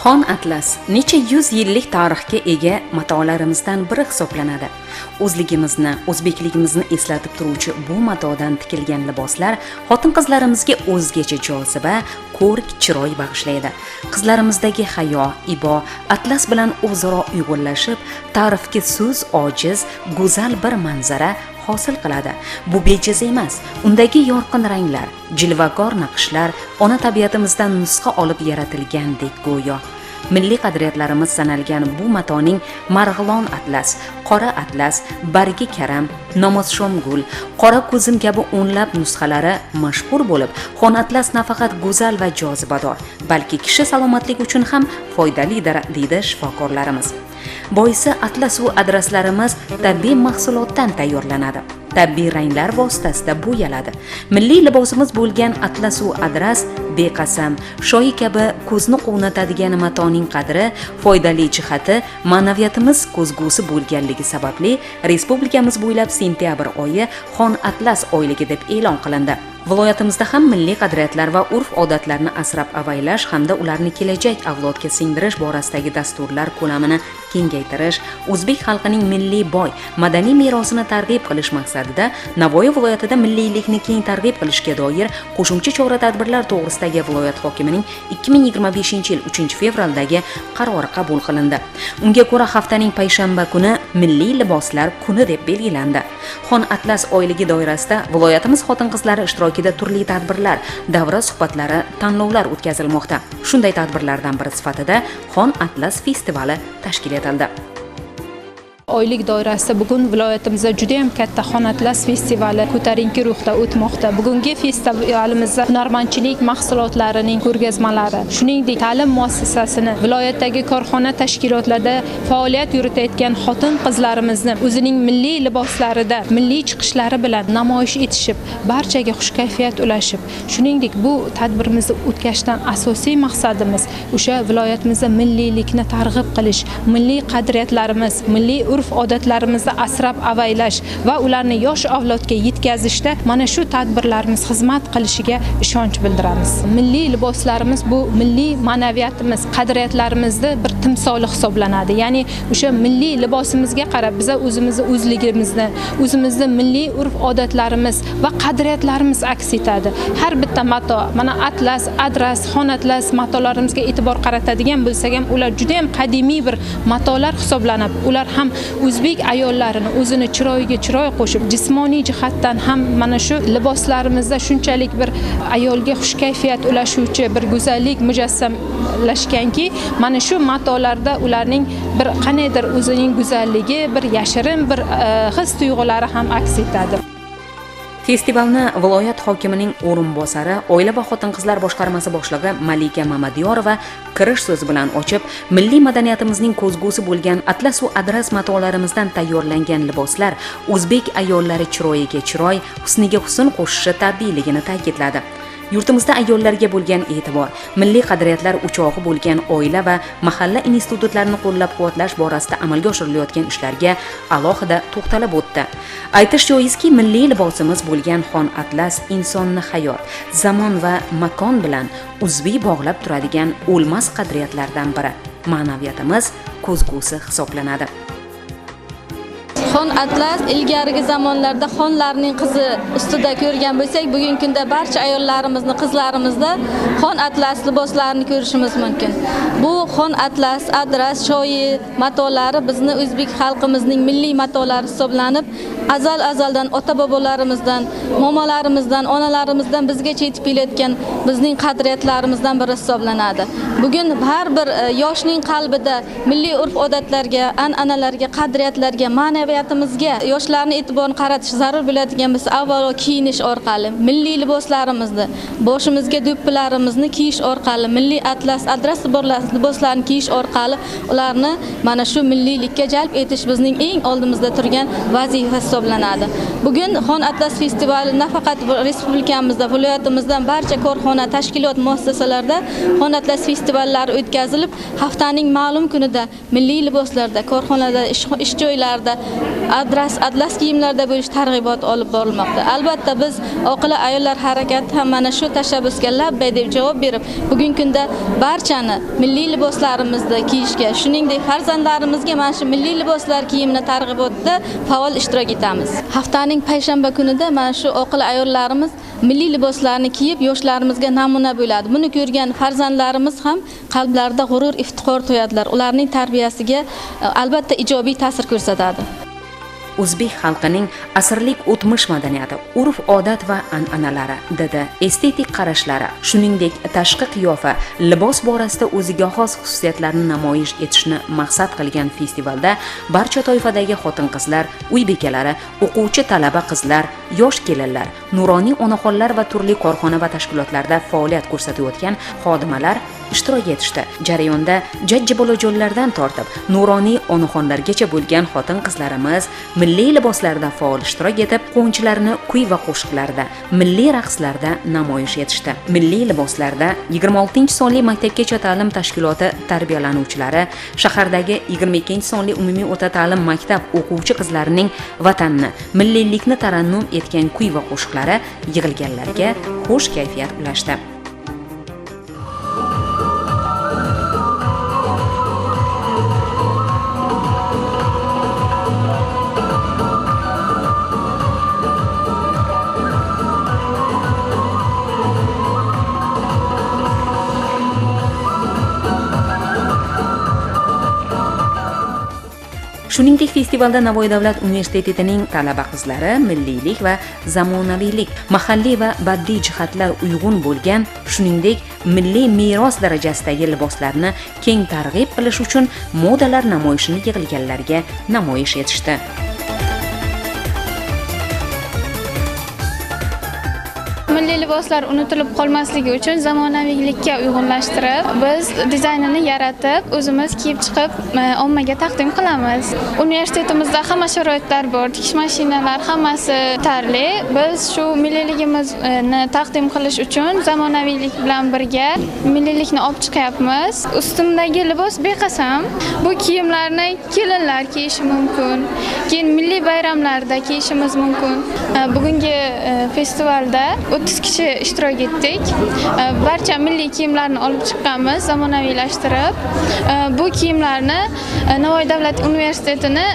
Xon atlas necha yuz yillik tarixga ega matolarimizdan biri hisoblanadi. O'zligimizni, o'zbekligimizni eslatib turuvchi bu matodan tikilgan liboslar xotin-qizlarimizga o'zgacha joziba, ko'rk, chiroy bag'ishlaydi. Qizlarimizdagi hayo, ibo, atlas bilan o'zaro uyg'unlashib, ta'rifga so'z ojiz, go'zal bir manzara hosil qiladi. Bu bejiz emas. Undagi yorqin ranglar, jilvakor naqshlar ona tabiatimizdan nusxa olib yaratilgandek go'yo. Milliy qadriyatlarimiz sanalgan bu matoning marg'ilon atlas, qora atlas, bargi karam, nomozshomgul, qora ko'zim kabi o'nlab nusxalari mashhur bo'lib, xon atlas nafaqat go'zal va jozibador, balki kishi salomatligi uchun ham foydalidir, deydi shifokorlarimiz. Boisi atlas va adreslarimiz tabiiy mahsulotdan tayyorlanadi. Tabiiy ranglar vositasida bo'yaladi. Milliy libosimiz bo'lgan atlas va adras beqasam, shoyi kabi ko'zni quvnatadigan matoning qadri, foydali jihati, ma'naviyatimiz ko'zgusi bo'lganligi sababli respublikamiz bo'ylab sentyabr oyi xon atlas oyligi deb e'lon qilindi. Viloyatimizda ham milliy qadriyatlar va urf-odatlarni asrab-avaylash hamda ularni kelajak avlodga singdirish borasidagi dasturlar ko'lamini kengaytirish, o'zbek xalqining milliy boy madaniy merosini targ'ib qilish maqsadida Navoiy viloyatida milliylikni keng targ'ib qilishga doir qo'shimcha chora-tadbirlar to'g'risidagi viloyat hokimining 2025-yil 3-fevraldagi qarori qabul qilindi. Unga ko'ra haftaning payshanba kuni milliy liboslar kuni deb belgilandi. Xon atlas oyligi doirasida viloyatimiz xotin-qizlari ishtirokida turli tadbirlar, davra suhbatlari, tanlovlar o'tkazilmoqda. Shunday tadbirlardan biri sifatida Xon atlas festivali tashkil etildi. Oylik doirasida bugun viloyatimizda juda ham katta Xon atlas festivali ko'tarinki ruhda o'tmoqda. Bugungi festivalimizda hunarmandchilik mahsulotlarining ko'rgazmalari, shuningdek ta'lim muassasasini, viloyatdagi korxona tashkilotlarida faoliyat yuritayotgan xotin-qizlarimizni o'zining milliy liboslarida, milliy chiqishlari bilan namoyish etishib, barchaga xush kayfiyat ulashib, shuningdek bu tadbirimizni o'tkazishdan asosiy maqsadimiz o'sha viloyatimizda milliylikni targ'ib qilish, milliy qadriyatlarimiz, milliy urf-odatlarimizni asrab-avaylash va ularni yosh avlodga yetkazishda mana shu tadbirlarimiz xizmat qilishiga ishonch bildiramiz. Milliy liboslarimiz bu milliy ma'naviyatimiz, qadriyatlarimizni bir timsoli hisoblanadi. Ya'ni o'sha milliy libosimizga qarab biz o'zligimizni, o'zimizni milliy urf-odatlarimiz va qadriyatlarimiz aks etadi. Har bitta mato, mana atlas, adras, xon atlas matolarimizga e'tibor qaratadigan bo'lsak ham, ular juda ham qadimiy bir matolar hisoblanib, ular ham o'zbek ayollarini o'zini chiroyiga chiroy qo'shib, jismoniy jihatdan ham mana shu liboslarimizda shunchalik bir ayolga xush kayfiyat ulashuvchi bir go'zallik mujassamlashganki, mana shu matolarda ularning bir qanaydir o'zining go'zalligi, bir yashirin bir his-tuyg'ulari ham aks etadi. Festivalni viloyat hokimining o'rinbosari, Oila va xotin-qizlar boshqarmasi boshlig'i Malika Mamadyorova kirish so'zi bilan ochib, milliy madaniyatimizning ko'zgusi bo'lgan atlas va adras matolarimizdan tayyorlangan liboslar o'zbek ayollari chiroyiga chiroy, husniga husn qo'shishi tabiiyligini ta'kidladi. Yurtimizda ayollarga bo'lgan e'tibor, milliy qadriyatlar o'chog'i bo'lgan oila va mahalla institutlarini qo'llab-quvvatlash borasida amalga oshirilayotgan ishlarga alohida to'xtalib o'tdi. Aytish joizki, milliy libosimiz bo'lgan xon atlas insonni hayot, zamon va makon bilan uzviy bog'lab turadigan o'lmas qadriyatlardan biri. Ma'naviyatimiz ko'zgusi hisoblanadi. Xon atlas ilgarigi zamonlarda xonlarning qizi ustida ko'rgan bo'lsak, bugungi kunda barcha ayollarimizni, qizlarimizda xon atlas liboslarini ko'rishimiz mumkin. Bu xon atlas, adras, shoyi matolari bizni o'zbek xalqimizning milliy matolari hisoblanib, azaldan ota-bobolarimizdan, momolarimizdan, onalarimizdan bizgacha yetib kelayotgan bizning qadriyatlarimizdan biri hisoblanadi. Bugun har bir yoshning qalbida milliy urf-odatlarga, an'analarga, qadriyatlarga, ma'naviyatimizga yoshlarning e'tiborini qaratish zarur bo'ladigan bo'lsa, avvalo kiyinish orqali, milliy liboslarimizni, boshimizga do'ppilarimizni kiyish orqali, milliy atlas, adras liboslarni kiyish orqali ularni mana shu milliylikka jalb etish bizning eng oldimizda turgan vazifa hisoblanadi. Bugun Xon atlas festivali nafaqat respublikamizda, viloyatimizdan barcha korxona, tashkilot muassasalarida Xon atlas festivallari o'tkazilib, haftaning ma'lum kunida milliy liboslarda, korxonada, ish joylarida atlas kiyimlarda bo'lish targ'iboti olib borilmoqda. Albatta biz oqila ayollar harakati ham mana shu tashabbusga labbay deb javob berib, bugungi kunda barchani milliy liboslarimizda kiyishga, shuningdek farzandlarimizga mana shu milliy liboslar kiyimini targ'ibotda faol ishtirok etamiz. Haftaning payshanba kunida mana shu oqila ayollarimiz milliy liboslarni kiyib yoshlarimizga namuna bo'ladi. Buni ko'rgan farzandlarimiz ham qalblarida g'urur, iftixor to'yadilar. Ularning tarbiyasiga albatta ijobiy ta'sir ko'rsatadi. O'zbek xalqining asrlik o'tmish madaniyati, urf-odat va an'analari, didi, estetik qarashlari, shuningdek tashqi qiyofa, libos borasida o'ziga xos xususiyatlarni namoyish etishni maqsad qilgan festivalda barcha toifadagi xotin-qizlar, uy bekalari, o'quvchi talaba qizlar, yosh kelinlar, nuroniy onaxonlar va turli korxona va tashkilotlarda faoliyat ko'rsatayotgan xodimalar ishtirok etishdi. Jarayonda jajji bolajonlardan tortib nuroniy onaxonlargacha bo'lgan xotin-qizlarimiz milliy liboslarda faol ishtirok etib, qo'nchilarni kuy va qo'shiqlarda, milliy raqslarda namoyish etishdi. Milliy liboslarda 26-sonli maktabgacha ta'lim tashkiloti tarbiyalanuvchilari, shahardagi 22-sonli umumiy o'rta ta'lim maktab o'quvchi qizlarining vatanni, milliylikni tarannum etgan kuy va qo'shiqlari yig'ilganlarga xush kayfiyat ulashdi. Shuningdek, festivalda Navoiy davlat universitetining talaba qizlari milliylik va zamonaviylik, mahalliy va badiiy jihatlar uyg'un bo'lgan, shuningdek, milliy meros darajasidagi liboslarni keng targ'ib qilish uchun modalar namoyishini yig'ilganlarga namoyish etishdi. Milliy liboslar unutilib qolmasligi uchun zamonaviylikka uyg'unlashtirib, biz dizaynini yaratib, o'zimiz kiyib chiqib, ommaga taqdim qilamiz. Universitetimizda hamma sharoitlar bor, tikish mashinalar hammasi yetarli. Biz shu milliyligimizni taqdim qilish uchun zamonaviylik bilan birga milliylikni olib chiqyapmiz. Ustimdagi libos beqasam, bu kiyimlarni kelinlar kiyishi mumkin. Keyin milliy bayramlarda kiyishimiz mumkin. Bugungi festivalda 30 kishi ishtirok etdik. Barcha milliy kiyimlarni olib chiqqanmiz, zamonaviylashtirib. Bu kiyimlarni Navoiy davlat universitetining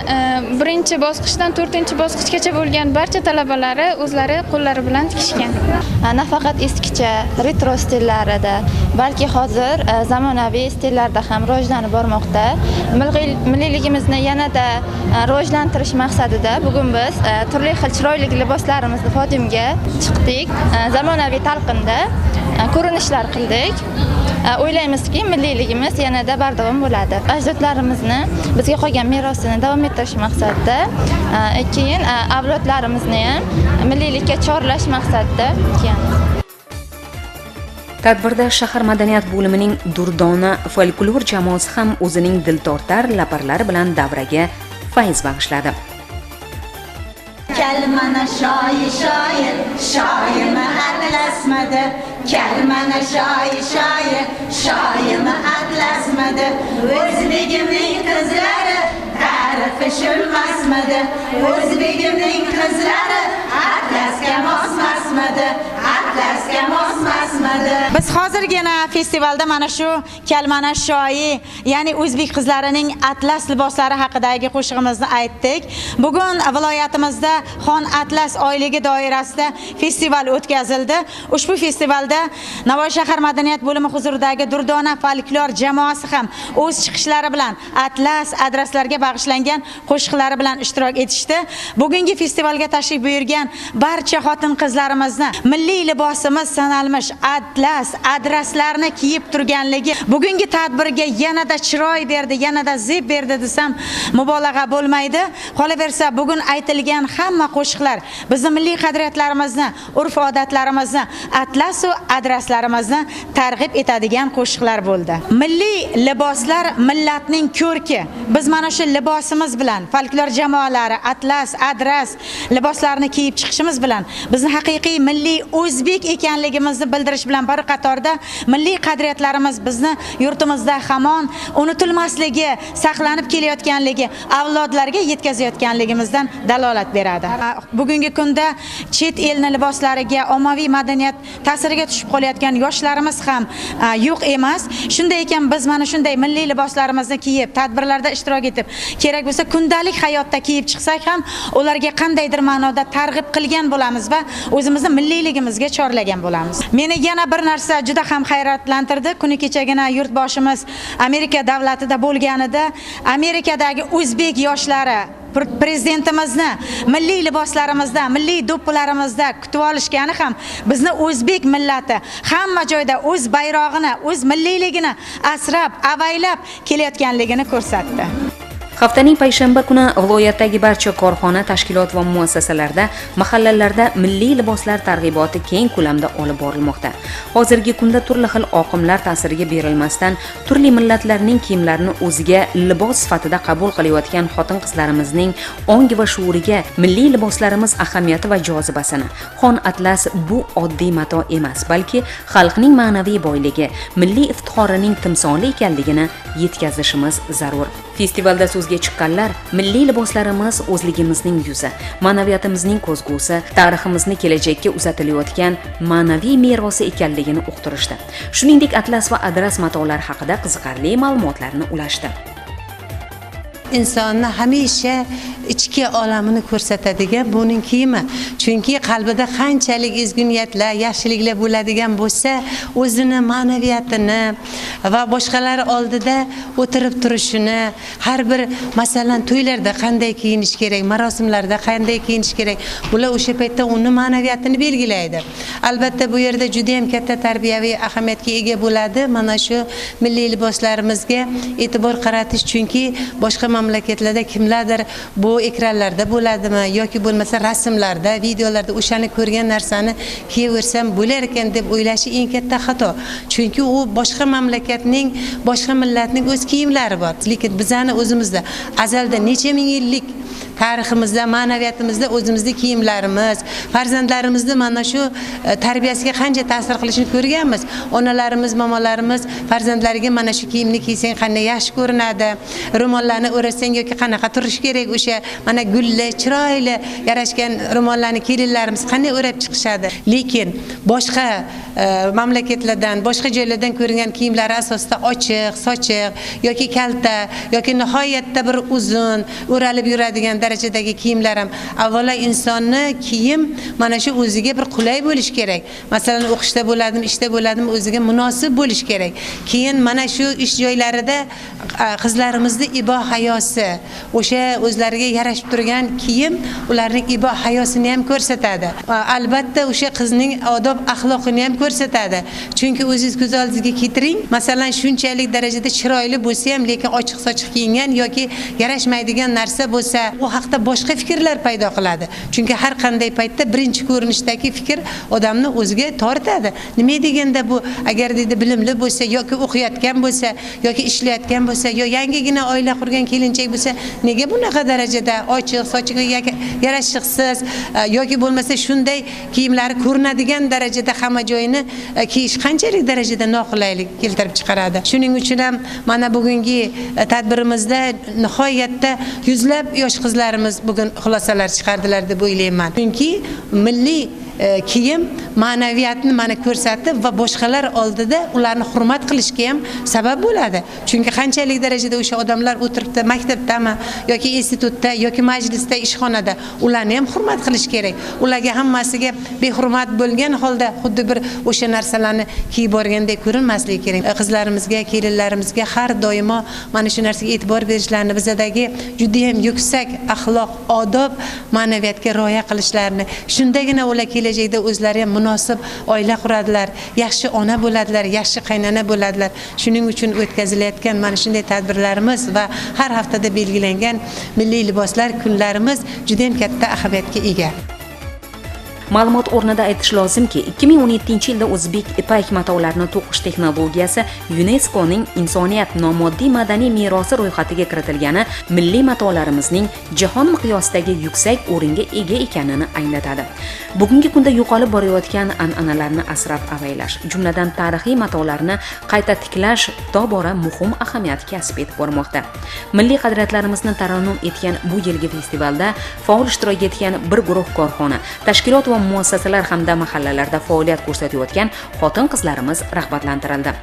1-bosqichdan 4-bosqichgacha bo'lgan barcha talabalari o'zlari qo'llari bilan tikishgan. Nafaqat eskicha, retro stillarida, balki hozir zamonaviy stillarda ham rivojlanib bormoqda. Milliyligimizni yanada rivojlantirish maqsadida bugun biz turli xil chiroyli liboslarimizni podyumga chiqdik. Zamonaviy talqinda ko'rinishlar qildik. O'ylaymizki, milliyligimiz yanada bardavom bo'ladi. Ajdodlarimizni, bizga qolgan merosini davom ettirish maqsadida, keyin avlodlarimizni ham milliylikka chorlash maqsadida kiyamiz. Tadbirda shahar madaniyat bo'limining Durdona folklor jamoasi ham o'zining diltortar laparlari bilan davraga fayz bag'ishladi. Kelmana shoir shoir, shoirmi atlasmadi. Kelmana shoir shoir, shoirmi atlasmadi. O'zbegimning qizlari tarifi shulmasmadi. O'zbegimning qizlari atlasga mosmasmadi. Atlasga mosmasmadi. Biz hozirgina festivalda mana shu Kelmana shoir, ya'ni o'zbek qizlarining atlas liboslari haqidagi qo'shig'imizni aytdik. Bugun viloyatimizda Xon Atlas oyligi doirasida festival o'tkazildi. Ushbu festivalda Navoiy shahar madaniyat bo'limi huzuridagi Durdona folklor jamoasi ham o'z chiqishlari bilan atlas adreslarga bag'ishlangan qo'shiqlari bilan ishtirok etishdi. Bugungi festivalga tashrif buyurgan barcha xotin-qizlarimizni milliy libosimiz sanalmish atlas adreslarni kiyib turganligi bugungi tadbirga yanada chiroy berdi, yanada zeb berdi desam mubolag'a bo'lmaydi. Qolaversa, bugun aytilgan hamma qo'shiqlar bizning milliy qadriyatlarimizni, urf-odatlarimizni, atlas va adreslarimizni targ'ib etadigan qo'shiqlar bo'ldi. Milliy liboslar millatning ko'rki. Biz mana shu libosimiz bilan folklor jamoalari atlas, adres liboslarni kiyib chiqishimiz bilan bizni haqiqiy milliy o'zbek ekanligimizni bildirish bilan bir qatorda milliy qadriyatlarimiz bizni yurtimizda hamon unutilmasligi, saqlanib kelayotganligi, avlodlarga yetkazayotganligimizdan dalolat beradi. Bugungi kunda chet elning liboslariga, ommaviy madaniyat ta'siriga tushib qolayotgan yoshlarimiz ham yo'q emas. Shunday ekan biz mana shunday milliy liboslarimizni kiyib, tadbirlarda ishtirok etib, kerak bo'lsa kundalik hayotda kiyib chiqsak ham ularga qandaydir ma'noda targ'ib qilgan bo'lamiz va o'zimizni milliyligimizga chorlagan bo'lamiz. Meni yana bir narsa juda ham hayratlantirdi. Kuni kechagina yurtboshimiz Amerika davlatida bo'lganida Amerikadagi o'zbek yoshlari prezidentimizni milliy liboslarimizda, milliy do'ppilarimizda kutib olishgani ham bizni o'zbek millati hamma joyda o'z bayrog'ini, o'z milliyligini asrab, avaylab kelayotganligini ko'rsatdi. Haftaning payshanba kuni viloyatdagi barcha korxona, tashkilot va muassasalarda mahallalarda milliy liboslar targ'iboti keng ko'lamda olib borilmoqda. Hozirgi kunda turli xil oqimlar ta'siriga berilmasdan turli millatlarning kiyimlarini o'ziga libos sifatida qabul qilayotgan xotin-qizlarimizning ong va shuuriga milliy liboslarimiz ahamiyati va jozibasini, xon atlas bu oddiy mato emas, balki xalqning ma'naviy boyligi, milliy iftixorining timsoli ekanligini yetkazishimiz zarur. Festivalda so'zga chiqqanlar milliy liboslarimiz o'zligimizning yuzi, ma'naviyatimizning ko'zgusi, tariximizni kelajakka uzatilayotgan ma'naviy merosi ekanligini uqtirishdi. Shuningdek, atlas va adras matolar haqida qiziqarli ma'lumotlarni ulashdi. insonni hamisha ichki olamini ko'rsatadigan buning kiyimi. Chunki qalbida qanchalik ezgu niyatlar, yaxshiliklar bo'ladigan bo'lsa, o'zini ma'naviyatini va boshqalar oldida o'tirib turishini, har bir masalan to'ylarda qanday kiyinish kerak, marosimlarda qanday kiyinish kerak, bular o'sha paytda uni ma'naviyatini belgilaydi. Albatta bu yerda juda ham katta tarbiyaviy ahamiyatga ega bo'ladi. Mana shu milliy liboslarimizga e'tibor qaratish, chunki boshqa mamlakatlarda kimlardir bu ekranlarda bo'ladimi yoki bo'lmasa rasmlarda, videolarda o'shani ko'rgan narsani kiyaversam bo'lar ekan deb o'ylashi eng katta xato. Chunki u boshqa mamlakatning, boshqa millatning o'z kiyimlari bor. Lekin bizani o'zimizda azalda necha ming yillik tariximizda, ma'naviyatimizda o'zimizning kiyimlarimiz, farzandlarimizni mana shu tarbiyasiga qancha ta'sir qilishini ko'rganmiz. Onalarimiz, momolarimiz farzandlariga mana shu kiyimni kiysang qanday yaxshi ko'rinadi, ro'mollarni o'rasang yoki qanaqa turish kerak, o'sha mana gulli, chiroyli yarashgan ro'mollarni kelinlarimiz qanday o'rab chiqishadi. Lekin boshqa mamlakatlardan, boshqa joylardan ko'ringan kiyimlari asosida ochiq, sochiq yoki kalta yoki nihoyatda bir uzun o'ralib yuradigan darajadagi kiyimlar ham avvalo insonni kiyim mana shu o'ziga bir qulay bo'lish kerak. Masalan, o'qishda bo'ladimi, ishda bo'ladimi, o'ziga munosib bo'lish kerak. Keyin mana shu ish joylarida qizlarimizning ibo hayosi, o'sha o'zlariga yarashib turgan kiyim ularning ibo hayosini ham ko'rsatadi. Albatta o'sha qizning odob axloqini ham ko'rsatadi. Chunki o'zingiz ko'z oldingizga keltiring, masalan, shunchalik darajada chiroyli bo'lsa ham lekin ochiq-sochiq kiyingan yoki yarashmaydigan narsa bo'lsa, u haqda boshqa fikrlar paydo qiladi. Chunki har qanday paytda birinchi ko'rinishdagi fikr odamni o'ziga tortadi. Nima deganda bu agar dedi bilimli bo'lsa yoki o'qiyotgan bo'lsa yoki ishlayotgan bo'lsa yo yangigina oila qurgan kelinchak bo'lsa, nega bunaqa darajada ochiq-sochiq yarashiqsiz yoki bo'lmasa shunday kiyimlari ko'rinadigan darajada hamma joyini kiyish qanchalik darajada noqulaylik keltirib chiqaradi. Shuning uchun ham mana bugungi tadbirimizda nihoyatda yuzlab yosh qizlarimiz bugun xulosalar chiqardilar deb o'ylayman. Chunki milliy kiyim ma'naviyatni mana ko'rsatib va boshqalar oldida ularni hurmat qilishga ham sabab bo'ladi. Chunki qanchalik darajada o'sha odamlar o'tiribdi maktabdami yoki institutda yoki majlisda, ishxonada, ularni ham hurmat qilish kerak. Ularga hammasiga behurmat bo'lgan holda xuddi bir o'sha narsalarni kiyib borgandek ko'rinmasligi kerak. Qizlarimizga, kelinlarimizga har doimo mana shu narsaga e'tibor berishlarini, bizadagi juda ham yuksak axloq, odob, ma'naviyatga rioya qilishlarini, shundagina ular kelajakda o'zlari ham munosib oila quradilar, yaxshi ona bo'ladilar, yaxshi qaynona bo'ladilar. Shuning uchun o'tkazilayotgan mana shunday tadbirlarimiz va har haftada belgilangan milliy liboslar kunlarimiz juda ham katta ahamiyatga ega. Ma'lumot o'rnida aytish lozimki, 2017-yilda o'zbek ipak matolarini to'qish texnologiyasi UNESCOning insoniyat nomoddiy madaniy merosi ro'yxatiga kiritilgani milliy matolarimizning jahon miqyosidagi yuksak o'ringa ega ekanini anglatadi. Bugungi kunda yo'qolib borayotgan an'analarni asrab-avaylash, jumladan tarixiy matolarni qayta tiklash tobora muhim ahamiyat kasb etib bormoqda. Milliy qadriyatlarimizni tarannum etgan bu yilgi festivalda faol ishtirok etgan bir guruh korxona, tashkilot va muassasalar hamda mahallalarda faoliyat ko'rsatayotgan xotin-qizlarimiz rag'batlantirildi.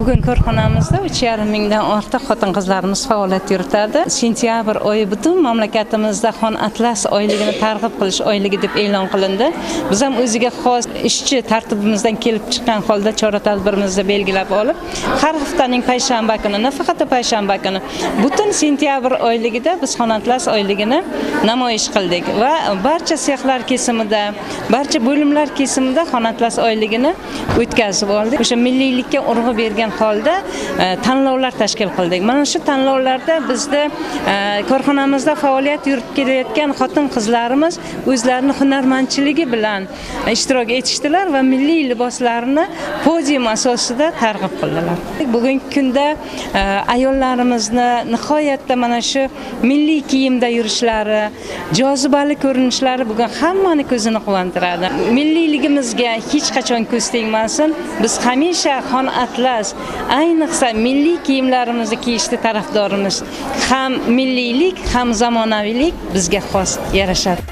Bugun korxonamizda 3,5 mingdan ortiq xotin-qizlarimiz faoliyat yuritadi. Sentyabr oyi butun mamlakatimizda Xon Atlas oyligini targ'ib qilish oyligi deb e'lon qilindi. Biz ham o'ziga xos ishchi tartibimizdan kelib chiqqan holda chora-tadbirimizni belgilab olib, har haftaning payshanba kuni, nafaqat payshanba kuni, butun sentyabr oyligida biz Xon Atlas oyligini namoyish qildik va barcha sexlar kesimida, barcha bo'limlar kesimida Xon Atlas oyligini o'tkazib oldik. O'sha milliylikka urg'u bergan holda tanlovlar tashkil qildik. Mana shu tanlovlarda bizda korxonamizda faoliyat yuritib kelayotgan xotin-qizlarimiz o'zlarining hunarmandchiligi bilan ishtirok etishdilar va milliy liboslarini podium asosida targ'ib qildilar. Bugungi kunda ayollarimizni nihoyatda mana shu milliy kiyimda yurishlari, jozibali ko'rinishlari bugun hammani ko'zini quvontiradi. Milliyligimizga hech qachon ko'z tegmasin. Biz hamisha Xon Atlas, ayniqsa milliy kiyimlarimizni kiyishda tarafdorimiz. Ham milliylik, ham zamonaviylik bizga xos yarashadi.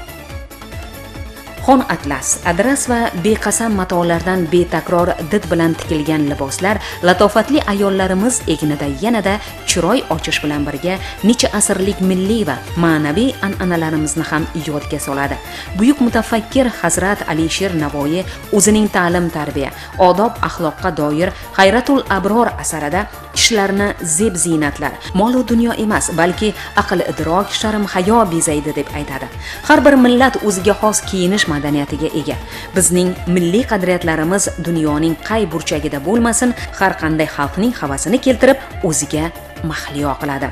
Xon Atlas, adras va beqasam matolardan betakror did bilan tikilgan liboslar latofatli ayollarimiz egnida yanada chiroy ochish bilan birga necha asrlik milliy va ma'naviy an'analarimizni ham yodga soladi. Buyuk mutafakkir Hazrat Alisher Navoiy o'zining ta'lim-tarbiya, odob-axloqqa doir Hayratul Abror asarida kishilarni zeb-ziynatlar, mol-u dunyo emas, balki aql-idrok, sharm-hayo bezaydi deb aytadi. Har bir millat o'ziga xos kiyinish madaniyatiga ega. Bizning milliy qadriyatlarimiz dunyoning qay burchagida bo'lmasin, har qanday xalqning havasini keltirib, o'ziga mahliyo qiladi.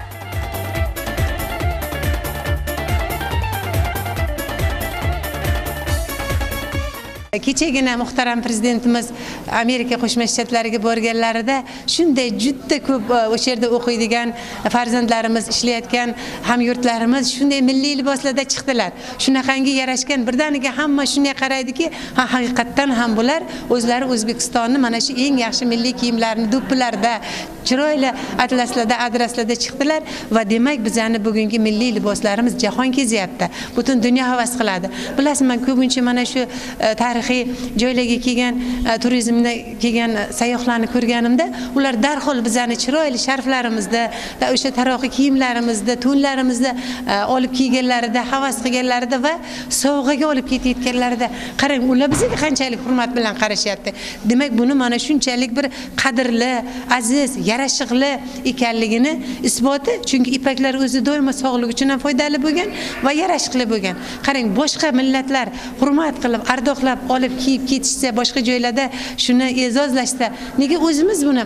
Kechagina muhtaram prezidentimiz Amerika Qo'shma Shtatlariga borganlarida shunday juda ko'p o'sha yerda o'qiydigan farzandlarimiz, ishlayotgan hamyurtlarimiz shunday milliy liboslarda chiqdilar. Shunaqangi yarashgan, birdaniga hamma shunday qaraydiki, haqiqatdan ham bular o'zlari O'zbekistonni mana shu eng yaxshi milliy kiyimlarini do'ppilarda, chiroyli atlaslarda, adraslarda chiqdilar va demak bizning bugungi milliy liboslarimiz jahon kezyapti. Butun dunyo havas qiladi. Bilasizmi, ko'pincha mana shu tarixiy joylarga kelgan, turizmda kelgan sayyohlarni ko'rganimda, ular darhol bizning chiroyli sharflarimizda, o'sha taroqi kiyimlarimizda, to'nlarimizda olib kiyganlarida, havas qilganlarida va sovg'aga olib ketayotganlarida, qarang, ular bizga qanchalik hurmat bilan qarashyapti. Demak, buni mana shunchalik bir qadrli, aziz, yarashiqli ekanligini isboti, chunki ipaklar o'zi doimo sog'lik uchun ham foydali bo'lgan va yarashiqli bo'lgan. Qarang, boshqa millatlar hurmat qilib, ardoqlab olib kiyib ketishsa, boshqa joylarda shuni e'zozlashsa, nega o'zimiz buni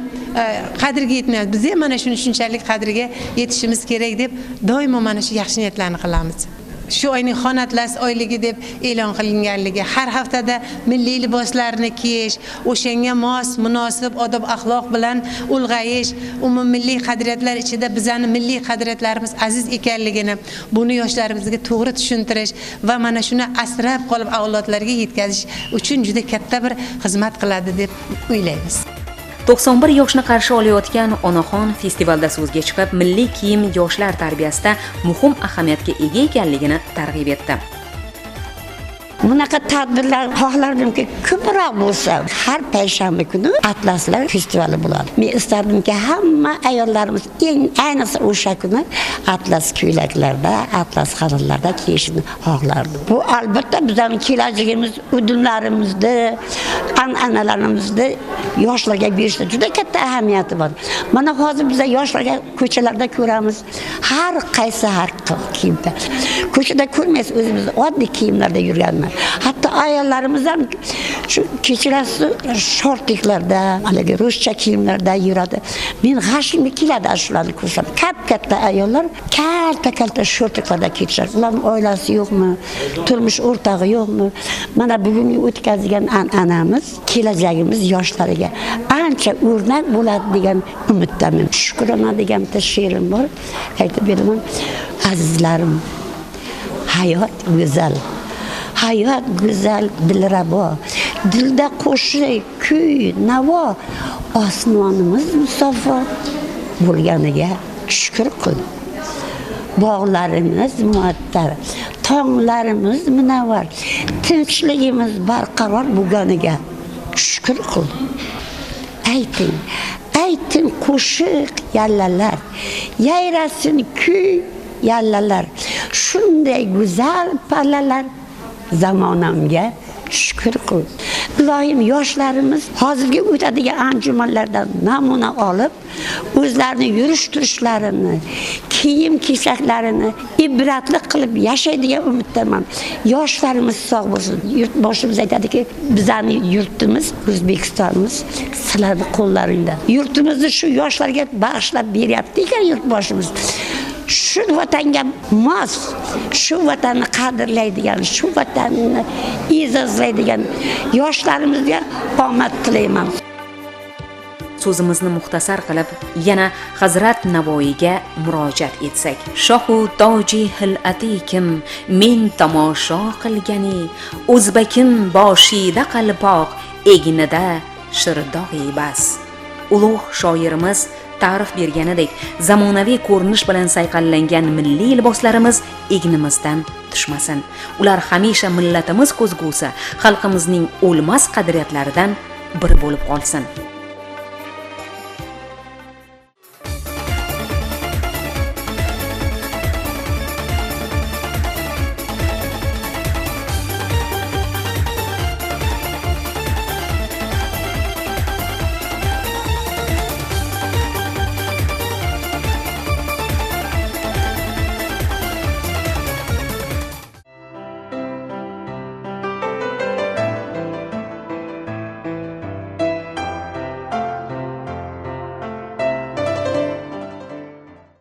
qadriga yetmaymiz? Biz ham mana shuni shunchalik qadriga yetishimiz kerak deb doimo mana shu yaxshi niyatlarni qilamiz. Shu oyning Xon Atlas oyligi deb e'lon qilinganligi, har haftada milliy liboslarni kiyish, o'shanga mos, munosib odob axloq bilan ulg'ayish, umummilliy qadriyatlar ichida bizning milliy qadriyatlarimiz aziz ekanligini, buni yoshlarimizga to'g'ri tushuntirish va mana shuni asrab qolib avlodlarga yetkazish uchun juda katta bir xizmat qiladi deb o'ylaymiz. 91 yoshni qarshi olayotgan Onaxon festivalda so'zga chiqib, milliy kiyim yoshlar tarbiyasida muhim ahamiyatga ega ekanligini targ'ib etdi. Bunaqa tadbirlar xohlardimki ko'proq bo'lsa, har payshanba kuni Atlaslar festivali bo'ladi. Men istardimki hamma ayollarimiz ayniqsa o'sha kuni atlas ko'ylaklarda, atlas xalatlarda kiyishni xohlardim. Bu albatta bizning kelajagimiz, udumlarimizni, an'analarimizni yoshlarga berishda juda katta ahamiyati bor. Mana hozir biz yoshlarga ko'chalarda ko'ramiz, har qaysi har kiyimda. Ko'chada ko'rmaysiz, o'zimiz oddiy kiyimlarda yurganlar. Hatto ayollarimiz ham shu kechirasiz shortiklarda, haligi ruscha kiyimlarda yuradi. Men g'ashimga keladi shularni ko'rsam. Katta ayollar kalta shortiklarda kechiradi. Ularning oilasi yo'qmi? Turmush o'rtog'i yo'qmi? Mana bugungi o'tkazgan an'anamiz kelajagimiz yoshlariga ancha o'rnak bo'ladi degan umiddaman. Shukrona degan she'rim bor. Aytib beraman. Azizlarim, hayot go'zal. Hayot go'zal, dilrabo. Dilda qo'shiq, kuy, navo. Osmonimiz musaffo bo'lganiga shukr qil. Bog'larimiz muattar, tonglarimiz munavvar, tinchligimiz barqaror bo'lganiga shukr qil. Ayting qo'shiq yallalar, yayrasin kuy yallalar. Shunday go'zal pallalar zamonamga shukr qil. Ilohim yoshlarimiz hozirgi o'tadigan anjumanlardan namuna olib, o'zlarini yurish-turishlarini, kiyim-kechaklarini ibratli qilib yashaydigan umiddaman. Yoshlarimiz sog' bo'lsin. Yurtboshimiz aytadiki, bizning yurtimiz, O'zbekistonimiz sizlarning qo'llaringda. Yurtimizni shu yoshlarga bag'ishlab beryapti ekan yurtboshimiz. Shu vatanga mos, shu vatanni qadrlaydigan, shu vatanni izzatlaydigan yoshlarimizga omad tilayman. So'zimizni muxtasar qilib, yana Hazrat Navoiyga murojaat etsak. Shohu toji hilatikim, men tomosha qilgani, o'zbakim boshida qalpoq, egnida shirdog'i bas. Ulug' shoirimiz ta'rif berganidek, zamonaviy ko'rinish bilan sayqallangan milliy liboslarimiz egnimizdan tushmasin. Ular hamisha millatimiz ko'zgusi, xalqimizning o'lmas qadriyatlaridan biri bo'lib qolsin.